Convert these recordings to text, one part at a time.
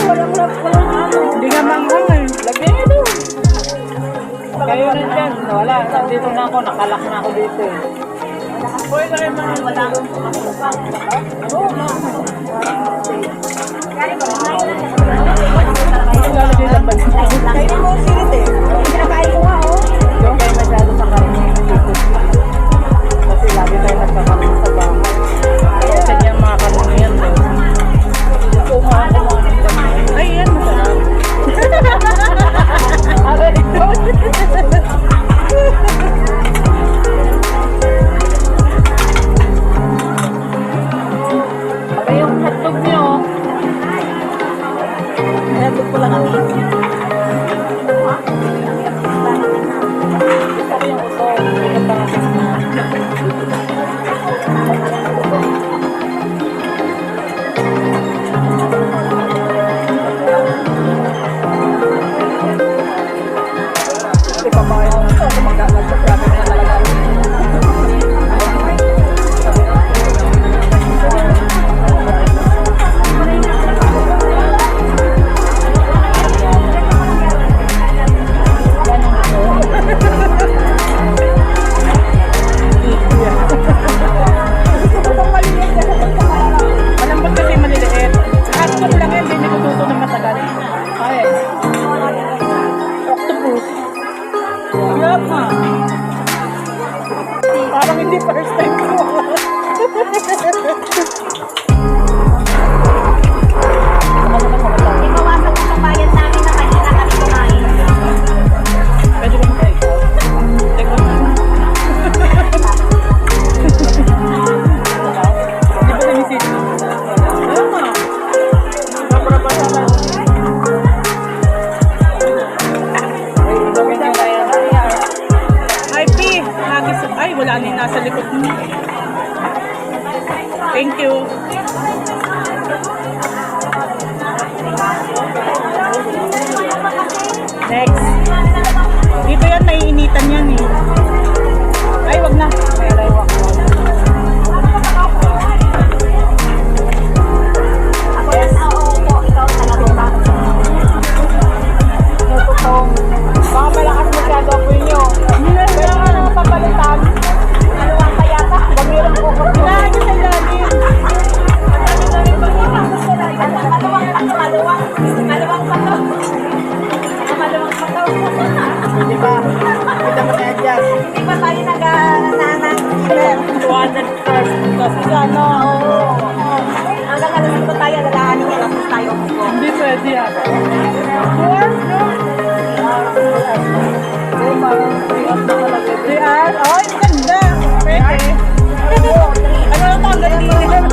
Hindi nga manghang eh. Lagyan nyo doon. Kayo rin dyan. Wala. Nandito na ako. Nakalak na ako dito eh. Pwede na kayo mga wala. Oo, ma. Lalagay lang ba dito? Kainin mo sirit eh. Pinakain ko nga oh. Yung kayo masyado sa karne. Kasi lagi tayo nagkakarne sa bahay. Kasi yung mga karne yan. Ay, yan masarap. Aray ko. Abay yung hotdog nyo. Hotdog ko lang kami. Gusto ko yung uso. Yung pangasin na. Ipapakain mo ito. Magkakalat sa grabe na talaga. Malambot kasi maliliit. Hotdog lang yan. Hindi natututo ng matagal. Ay. Octopus. Sarap nga. Parang hindi first time ko. Ipawasan ko sa bayan namin na kanina kami kumain. Pwede ba mag-take out? Take out na. Di ba namisit? Ayun nga. Sobra pa sa lang. Ay, gawin nyo na yan. Ay, P. Ay, wala na yung nasa likod mo. Thank you. Next. Dito yan, naiinitan yan eh. Ay, wag na. May alaywak mo. Ako yan, oo po, ikaw talaga. Ito pong baka malakas masyado ako inyo. Pero nga naman papalitan. Maluwang pa yata. Bamirang ko ko. Wala nyo sa ilalim. Maluwang pa to. Maluwang pa to. Maluwang pa to. Di ba? Hindi mo na-adjust. Di ba tayo nag-nanang killer? 200 first. Kasi ano, Hanggang alas ito tayo, lalahanin niya lang tayo. Hindi pwede yan. Dwarf, no? 3 hours? Ay, ganda. Pwede. Ano lang tanggal dinner?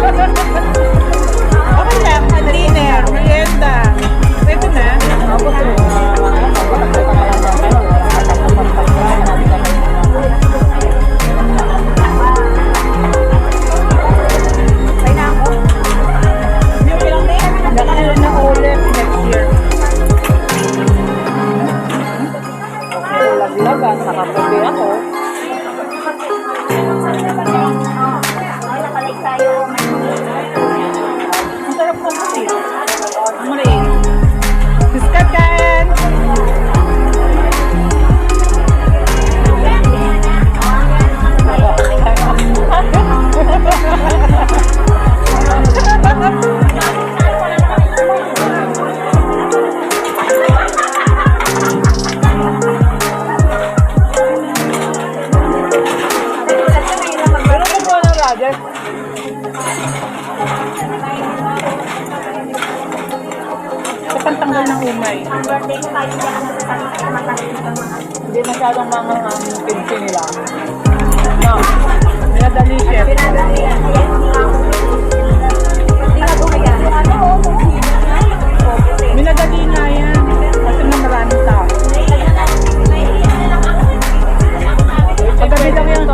Okay lang, dinner, merienda. Pwede na. Kaya na ako. Yung ilang day, nakailan na ulit next year. Laglagan, nakaputi ako. Nakalik tayo. Ang sarap ng puti. Muli. Discard kain! Pero ito po ng Roger. Sa pantanggal ng umay. Ang birthday ko tayo dyan sa Hindi masyadong mga kimchi nila. No. Minadali chef. pinadali yan. Hindi na bumaya. Minadali na yan. Kasi na maraming tao. Paggabi lang yan.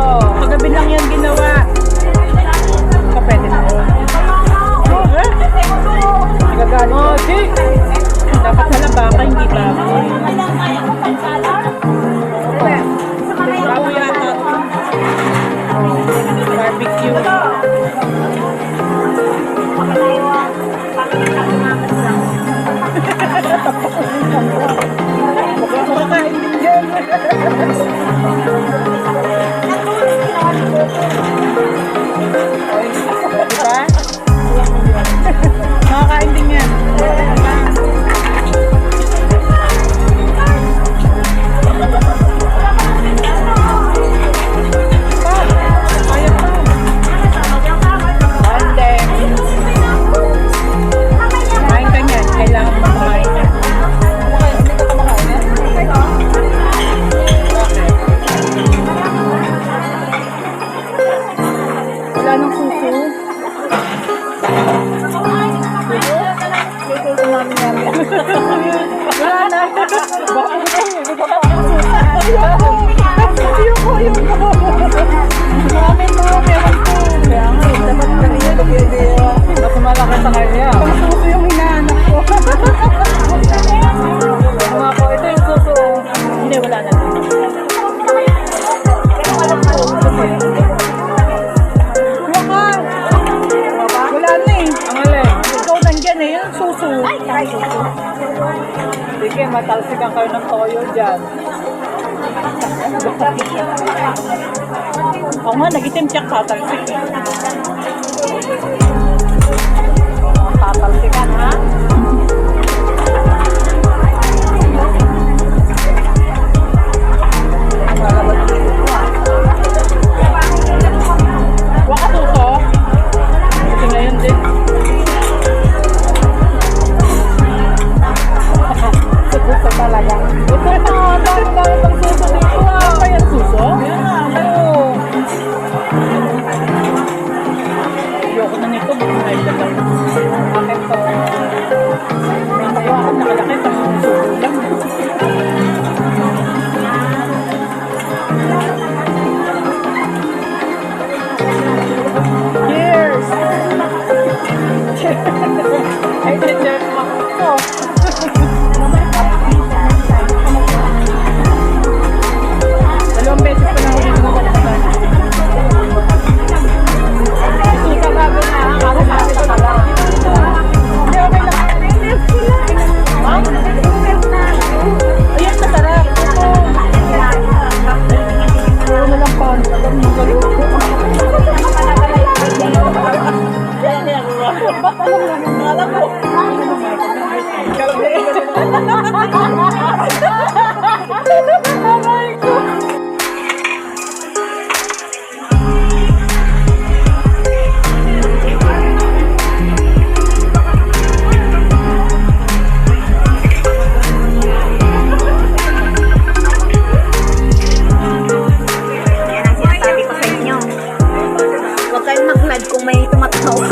Paggabi lang yan ginawa. So, pwede na yun. Nagagalit. Oh, Jake! Dapat na baka, hindi baboy. Baboy yata. Barbecue. Pagkatayo, pagkatayo Wala na. Maraming mga meron po. Kaya nga, dapat kanina pwede. Mas malaki sa kanya. Ang suso yung hinahanap ko. Mga ko, ito yung suso. Hindi, wala na. Wakal! Wala na eh. Ang alin. Ikaw nandyan eh, yung suso. Sige, matalsikan kayo ng toyo dyan. Oo nga, nagitim tsak tatalsik eh. Tatalsikan, ha? Waka suso. Ito na yun din. Suso talaga. Ito na, dami pang suso dito, ha? Ano ba yan suso? Oo. Ayoko na nito, baka may dalang. Bakit to? Ayoko, nakalaki sa suso lang. Cheers! Ay, teacher mo. Dalawang beses pa na ako dito nakakasal. Ika bago na, ha? Kasi sabi ko pala. Hindi, okay lang. Ma'am? Ayan, masarap. Puro na lang pa. Alam mo. Aray ko. Yan ang sinasabi ko sa inyo. Huwag kayong mag-glad kung may tumatawa.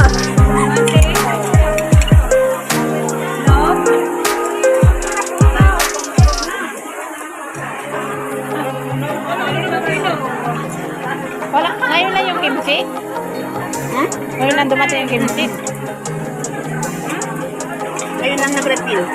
Wala, ngayon lang yung kimchi? Hmm? Ngayon lang dumating yung kimchi? Ayun lang nag-refill.